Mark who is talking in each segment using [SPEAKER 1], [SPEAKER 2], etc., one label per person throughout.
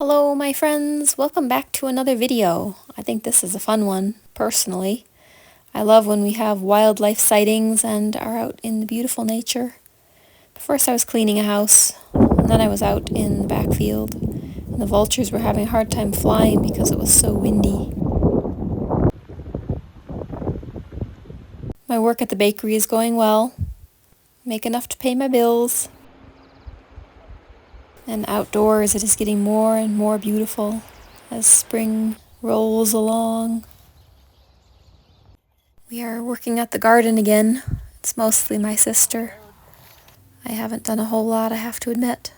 [SPEAKER 1] Hello my friends, welcome back to another video. I think this is a fun one, personally. I love when we have wildlife sightings and are out in the beautiful nature. But first I was cleaning a house, and then I was out in the backfield, and the vultures were having a hard time flying because it was so windy. My work at the bakery is going well. Make enough to pay my bills. And outdoors it is getting more and more beautiful as spring rolls along. We are working at the garden again. It's mostly my sister. I haven't done a whole lot, I have to admit.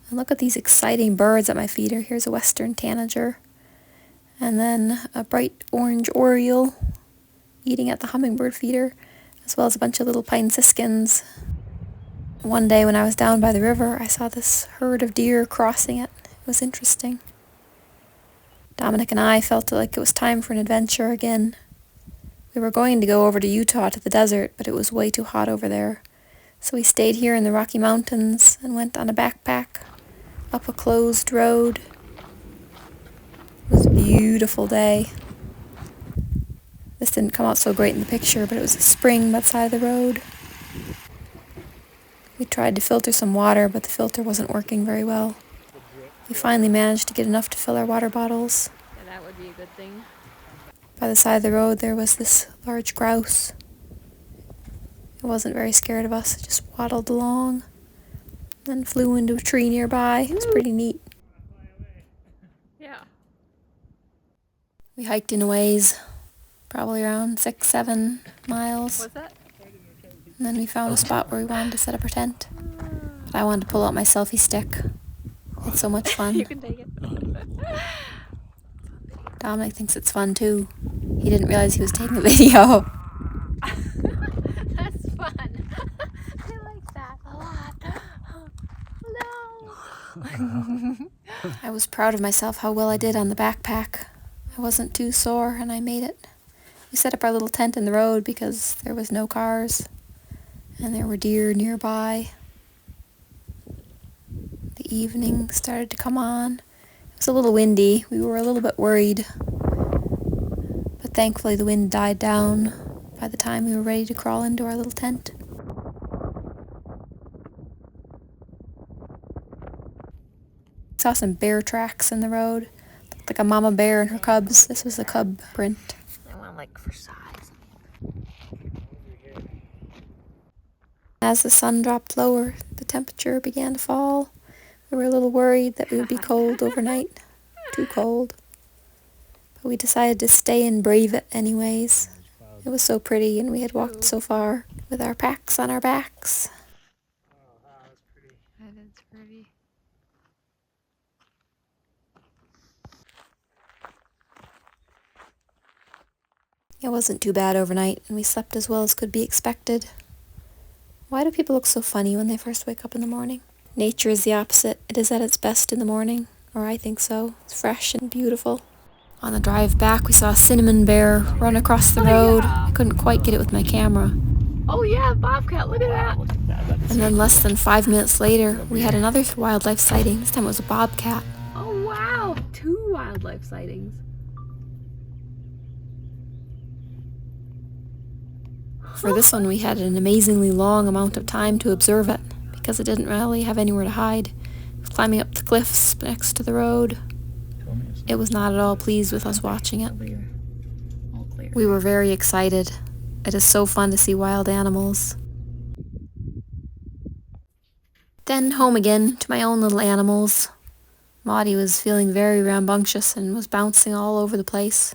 [SPEAKER 1] And look at these exciting birds at my feet. Here's a western tanager. And then a bright orange oriole eating at the hummingbird feeder, as well as a bunch of little pine siskins. One day when I was down by the river, I saw this herd of deer crossing it. It was interesting. Dominic and I felt like it was time for an adventure again. We were going to go over to Utah to the desert, but it was way too hot over there. So we stayed here in the Rocky Mountains and went on a backpack up a closed road. It was a beautiful day. This didn't come out so great in the picture, but it was a spring by the side of the road. We tried to filter some water, but the filter wasn't working very well. We finally managed to get enough to fill our water bottles.
[SPEAKER 2] Yeah, that would be a good thing.
[SPEAKER 1] By the side of the road there was this large grouse. It wasn't very scared of us, it just waddled along, then flew into a tree nearby. It was pretty neat.
[SPEAKER 2] Yeah.
[SPEAKER 1] We hiked in a ways, probably around 6-7 miles.
[SPEAKER 2] What's that?
[SPEAKER 1] And then we found a spot where we wanted to set up our tent. But I wanted to pull out my selfie stick. It's so much fun.
[SPEAKER 2] You can take it.
[SPEAKER 1] Dominic thinks it's fun too. He didn't realize he was taking a video.
[SPEAKER 2] That's fun. I like that a lot. No.
[SPEAKER 1] I was proud of myself how well I did on the backpack. I wasn't too sore and I made it. We set up our little tent in the road because there was no cars and there were deer nearby. The evening started to come on. It was a little windy. We were a little bit worried. But thankfully the wind died down by the time we were ready to crawl into our little tent. Saw some bear tracks in the road. Looked like a mama bear and her cubs. This was a cub print.
[SPEAKER 2] I want like for size.
[SPEAKER 1] As the sun dropped lower, the temperature began to fall. We were a little worried that we would be cold overnight. Too cold. But we decided to stay and brave it anyways. It was so pretty and we had walked so far with our packs on our backs.
[SPEAKER 2] That is pretty.
[SPEAKER 1] It wasn't too bad overnight and we slept as well as could be expected. Why do people look so funny when they first wake up in the morning? Nature is the opposite. It is at its best in the morning, or I think so. It's fresh and beautiful. On the drive back, we saw a cinnamon bear run across the road.
[SPEAKER 2] Yeah.
[SPEAKER 1] I couldn't quite get it with my camera.
[SPEAKER 2] Oh yeah, bobcat, look at that.
[SPEAKER 1] And then less than 5 minutes later, we had another wildlife sighting. This time it was a bobcat.
[SPEAKER 2] Oh wow, 2 wildlife sightings.
[SPEAKER 1] For this one, we had an amazingly long amount of time to observe it, because it didn't really have anywhere to hide. It was climbing up the cliffs next to the road. It was not at all pleased with us watching it. We were very excited. It is so fun to see wild animals. Then home again to my own little animals. Maudie was feeling very rambunctious and was bouncing all over the place.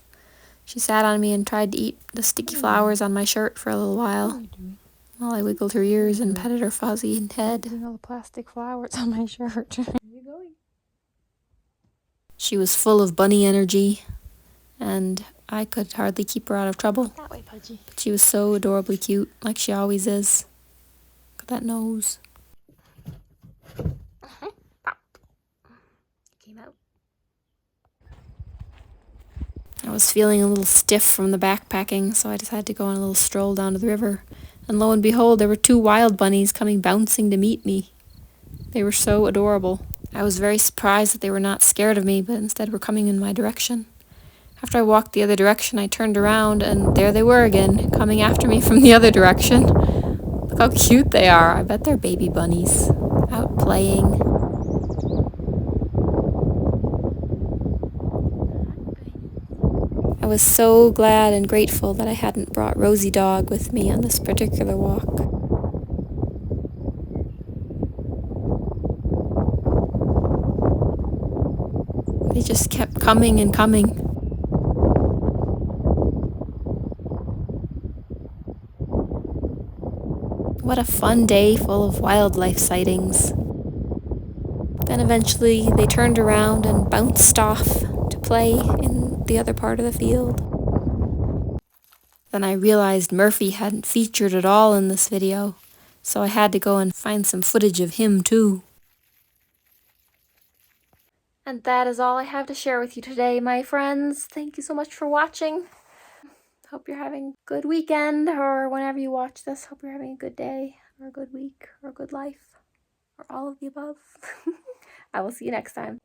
[SPEAKER 1] She sat on me and tried to eat the sticky flowers on my shirt for a little while I wiggled her ears and petted her fuzzy head.
[SPEAKER 2] All the plastic flowers on my shirt. Where are you going?
[SPEAKER 1] She was full of bunny energy, and I could hardly keep her out of trouble.
[SPEAKER 2] That way, Pudgy.
[SPEAKER 1] But she was so adorably cute, like she always is. Look at that nose.
[SPEAKER 2] Came out.
[SPEAKER 1] I was feeling a little stiff from the backpacking, so I decided to go on a little stroll down to the river. And lo and behold, there were 2 wild bunnies coming bouncing to meet me. They were so adorable. I was very surprised that they were not scared of me, but instead were coming in my direction. After I walked the other direction, I turned around, and there they were again, coming after me from the other direction. Look how cute they are. I bet they're baby bunnies, out playing. I was so glad and grateful that I hadn't brought Rosie Dog with me on this particular walk. They just kept coming and coming. What a fun day full of wildlife sightings. Then eventually they turned around and bounced off to play in the other part of the field. Then I realized Murphy hadn't featured at all in this video, so I had to go and find some footage of him too. And that is all I have to share with you today, my friends. Thank you so much for watching. Hope you're having a good weekend, or whenever you watch this, hope you're having a good day, or a good week, or a good life, or all of the above. I will see you next time.